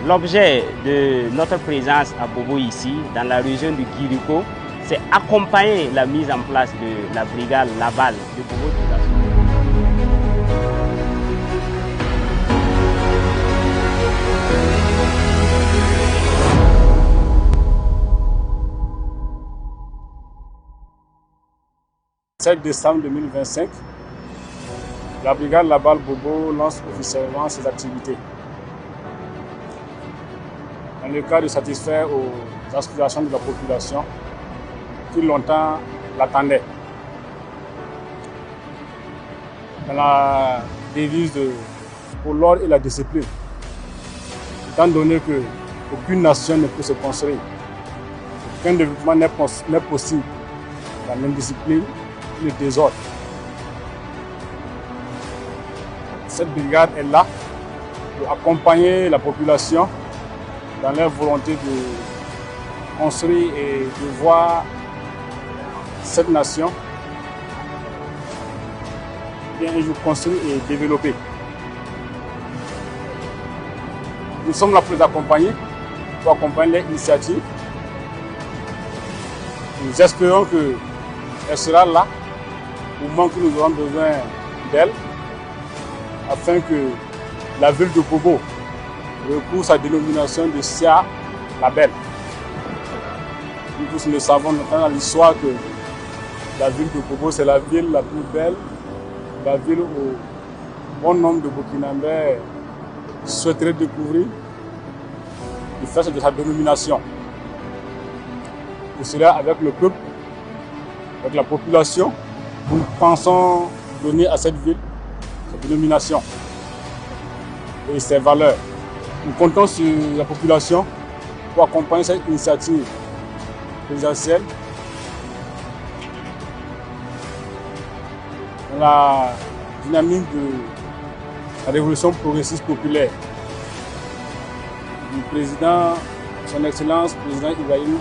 L'objet de notre présence à Bobo ici, dans la région du Guiriko, c'est accompagner la mise en place de la brigade Laval de Bobo Dioulasso. Le 7 décembre 2025, la brigade Laval Bobo lance officiellement ses activités. Dans le cas de satisfaire aux aspirations de la population qui longtemps l'attendaient. Dans la devise pour l'ordre et la discipline, étant donné qu'aucune nation ne peut se construire, aucun développement n'est possible dans l'indiscipline et le désordre. Cette brigade est là pour accompagner la population dans leur volonté de construire et de voir cette nation bien un jour construire et développer. Nous sommes là pour les accompagner, pour accompagner les initiatives. Nous espérons qu'elle sera là au moment où nous aurons besoin d'elle, afin que la ville de Bobo recouvre sa dénomination de SIA la Belle. Nous tous le savons notamment dans l'histoire que la ville de Bobo, c'est la ville la plus belle, la ville où bon nombre de Burkinabés souhaiteraient découvrir du fait de sa dénomination. Et cela avec le peuple, avec la population, nous pensons donner à cette ville sa dénomination et ses valeurs. Nous comptons sur la population pour accompagner cette initiative présidentielle dans la dynamique de la révolution progressiste populaire du président, son Excellence, président Ibrahim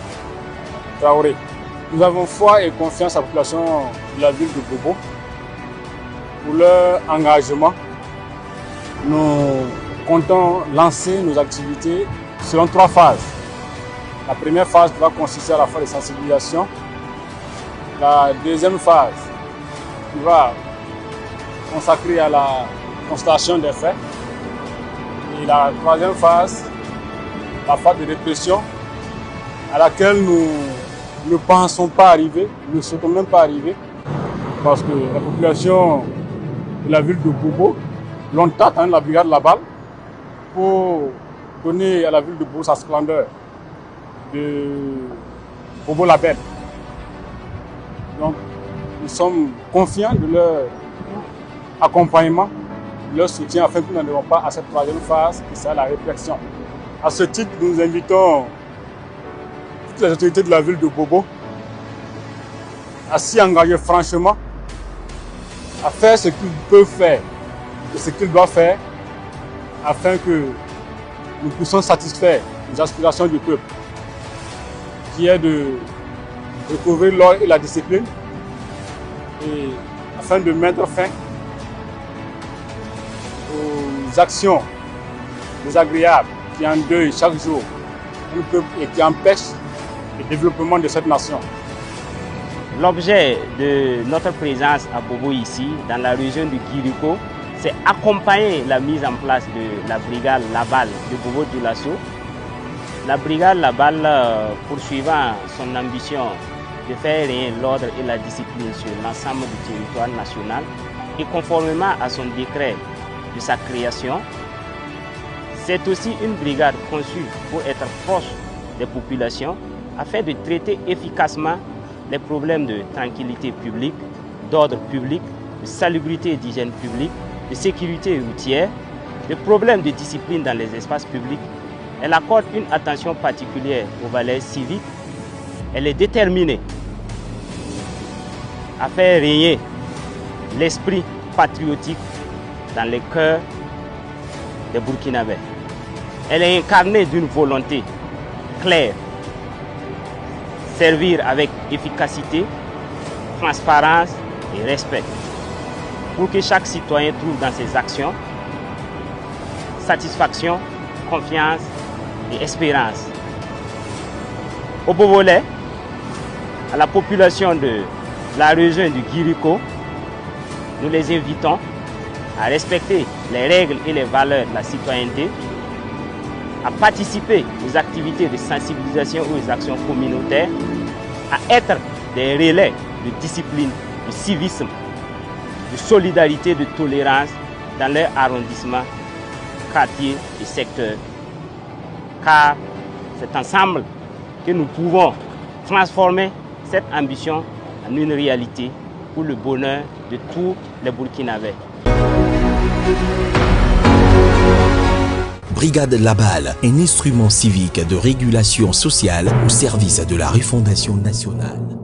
Traoré. Nous avons foi et confiance à la population de la ville de Bobo pour leur engagement. Nous comptons lancer nos activités selon 3 phases. La première phase va consister à la phase de sensibilisation. La deuxième phase qui va consacrer à la constatation des faits. Et la troisième phase, la phase de répression, à laquelle nous ne pensons pas arriver, nous ne souhaitons même pas arriver, parce que la population de la ville de Bobo longtemps attendu la brigade Laval pour donner à la ville de Bobo sa splendeur de Bobo la Belle. Donc nous sommes confiants de leur accompagnement, de leur soutien afin que nous n'arrivions pas à cette troisième phase qui sera la réflexion. À ce titre, nous invitons toutes les autorités de la ville de Bobo à s'y engager franchement, à faire ce qu'ils peuvent faire et ce qu'ils doivent faire afin que nous puissions satisfaire les aspirations du peuple, qui est de recouvrir l'ordre et la discipline, et afin de mettre fin aux actions désagréables qui endeuillent chaque jour le peuple et qui empêchent le développement de cette nation. L'objet de notre présence à Bobo ici, dans la région du Guiriko, c'est accompagner la mise en place de la brigade Laval de Bobo Dioulasso. La brigade Laval poursuivant son ambition de faire régner l'ordre et la discipline sur l'ensemble du territoire national et conformément à son décret de sa création, c'est aussi une brigade conçue pour être proche des populations afin de traiter efficacement les problèmes de tranquillité publique, d'ordre public, de salubrité et d'hygiène publique, de sécurité routière, de problèmes de discipline dans les espaces publics. Elle accorde une attention particulière aux valeurs civiques. Elle est déterminée à faire régner l'esprit patriotique dans les cœurs des Burkinabés. Elle est incarnée d'une volonté claire, servir avec efficacité, transparence et respect, pour que chaque citoyen trouve dans ses actions satisfaction, confiance et espérance. Au Bobolais, à la population de la région du Guiriko, nous les invitons à respecter les règles et les valeurs de la citoyenneté, à participer aux activités de sensibilisation ou aux actions communautaires, à être des relais de discipline, de civisme, de solidarité, de tolérance dans leur arrondissement, quartier et secteur. Car c'est ensemble que nous pouvons transformer cette ambition en une réalité pour le bonheur de tous les Burkinabés. Brigade Labal, un instrument civique de régulation sociale au service de la refondation nationale.